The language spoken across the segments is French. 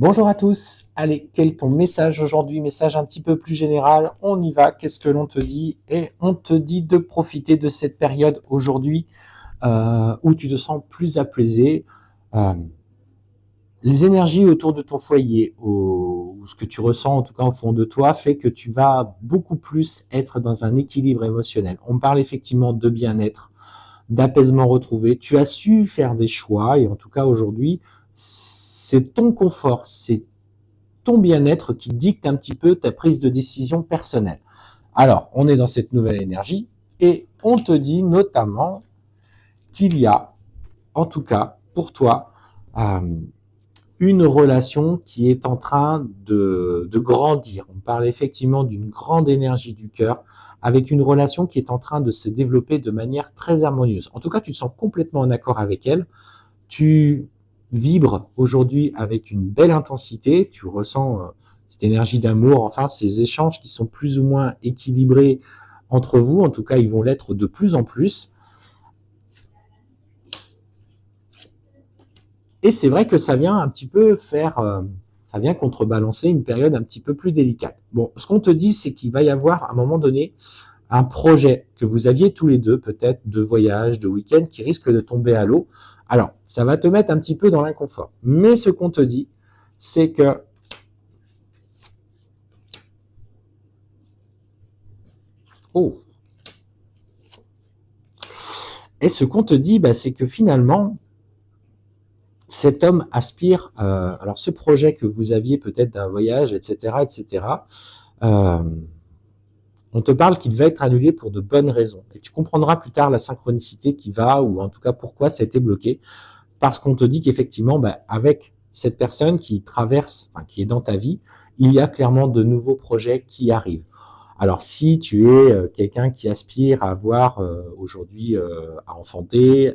Bonjour à tous. Allez, quel est ton message aujourd'hui? Message un petit peu plus général. On y va. Qu'est-ce que l'on te dit? Et on te dit de profiter de cette période aujourd'hui où tu te sens plus apaisé. Euh, les énergies autour de ton foyer, ou ce que tu ressens en tout cas au fond de toi, fait que tu vas beaucoup plus être dans un équilibre émotionnel. On parle effectivement de bien-être, d'apaisement retrouvé. Tu as su faire des choix et en tout cas aujourd'hui, c'est ton confort, c'est ton bien-être qui dicte un petit peu ta prise de décision personnelle. Alors, on est dans cette nouvelle énergie et on te dit notamment qu'il y a, en tout cas pour toi, euh, une relation qui est en train de grandir. On parle effectivement d'une grande énergie du cœur avec une relation qui est en train de se développer de manière très harmonieuse. En tout cas, tu te sens complètement en accord avec elle. Tu vibres aujourd'hui avec une belle intensité. Tu ressens cette énergie d'amour, enfin ces échanges qui sont plus ou moins équilibrés entre vous. En tout cas, ils vont l'être de plus en plus. Et c'est vrai que ça vient un petit peu ça vient contrebalancer une période un petit peu plus délicate. Bon, ce qu'on te dit, c'est qu'il va y avoir à un moment donné un projet que vous aviez tous les deux, peut-être de voyage, de week-end, qui risque de tomber à l'eau. Alors, ça va te mettre un petit peu dans l'inconfort. Mais ce qu'on te dit, c'est que oh. Et ce qu'on te dit, c'est que finalement, cet homme aspire, alors ce projet que vous aviez peut-être d'un voyage, etc., etc., euh, on te parle qu'il va être annulé pour de bonnes raisons. Et tu comprendras plus tard la synchronicité qui va, ou en tout cas pourquoi ça a été bloqué. Parce qu'on te dit qu'effectivement, avec cette personne qui traverse, enfin, qui est dans ta vie, il y a clairement de nouveaux projets qui arrivent. Alors si tu es quelqu'un qui aspire à avoir aujourd'hui à enfanter,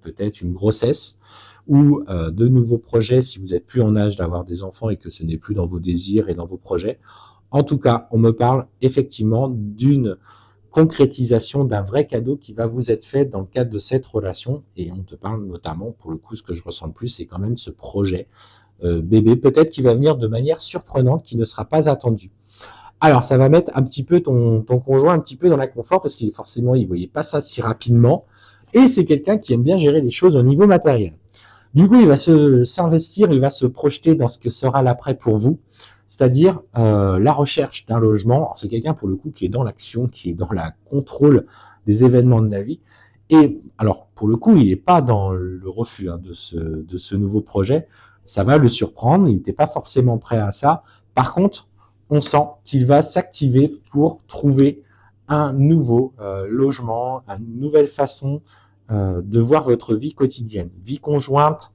peut-être une grossesse, ou de nouveaux projets si vous n'êtes plus en âge d'avoir des enfants et que ce n'est plus dans vos désirs et dans vos projets, en tout cas, on me parle effectivement d'une concrétisation d'un vrai cadeau qui va vous être fait dans le cadre de cette relation. Et on te parle notamment, pour le coup, ce que je ressens le plus, c'est quand même ce projet bébé, peut-être qui va venir de manière surprenante, qui ne sera pas attendu. Alors, ça va mettre un petit peu ton conjoint un petit peu dans l'inconfort parce qu'il forcément, il ne voyait pas ça si rapidement. Et c'est quelqu'un qui aime bien gérer les choses au niveau matériel. Du coup, il va s'investir, il va se projeter dans ce que sera l'après pour vous, c'est-à-dire la recherche d'un logement. C'est quelqu'un pour le coup qui est dans l'action, qui est dans la contrôle des événements de la vie. Et alors, pour le coup, il n'est pas dans le refus de ce nouveau projet. Ça va le surprendre, il n'était pas forcément prêt à ça. Par contre, on sent qu'il va s'activer pour trouver un nouveau logement, une nouvelle façon de voir votre vie quotidienne, vie conjointe,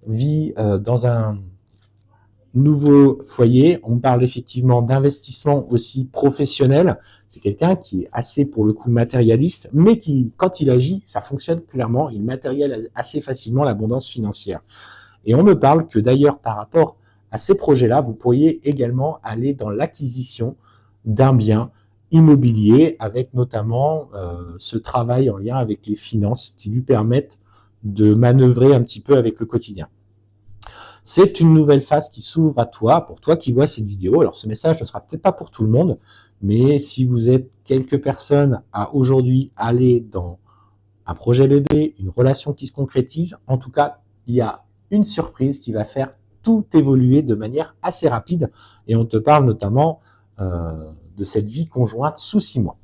vie dans un nouveau foyer. On parle effectivement d'investissement aussi professionnel. C'est quelqu'un qui est assez, pour le coup, matérialiste, mais qui, quand il agit, ça fonctionne clairement. Il matérialise assez facilement l'abondance financière. Et on me parle que d'ailleurs, par rapport à ces projets-là, vous pourriez également aller dans l'acquisition d'un bien immobilier avec notamment ce travail en lien avec les finances qui lui permettent de manœuvrer un petit peu avec le quotidien. C'est une nouvelle phase qui s'ouvre à toi, pour toi qui vois cette vidéo. Alors ce message ne sera peut-être pas pour tout le monde, mais si vous êtes quelques personnes à aujourd'hui aller dans un projet bébé, une relation qui se concrétise, en tout cas, il y a une surprise qui va faire tout évoluer de manière assez rapide. Et on te parle notamment de cette vie conjointe sous 6 mois.